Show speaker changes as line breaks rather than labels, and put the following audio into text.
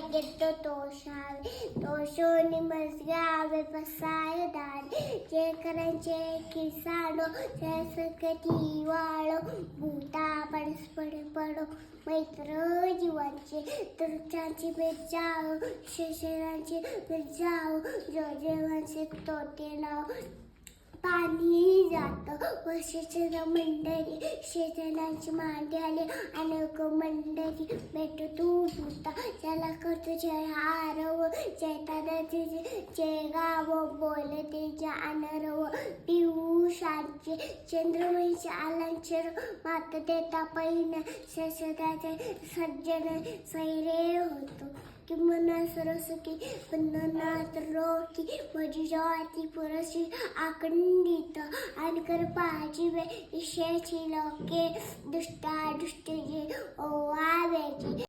घेतो तोषावे तोषोनी मजगावे बसाय दार जे करांचे किसानो जसकटी वाळो भूता परस्पर पडो मैत्र जीवांचे तुरचांची बेजाव शेषरांची बेजाव जो जेवांचे तोटे लाव पाणी जातं वर्षाच्या मंडळी शेतनाची मांडी आली अनेक मंडळी भेटू तू भूता त्याला करतो जय आरव जयतानाचे जय गाव बोलते जानरव पियुषांचे चंद्रमहीचे आलांचर मात देता पैन शशदाचे सज्जन सैरे होतो किंमना सरस्वती वंदनात रोकी माझी ज्योती पुरशी आखंडित आणि कर पाहायची वे ईश्याची लोके दुष्टा दुष्ट जे ओवाव्याची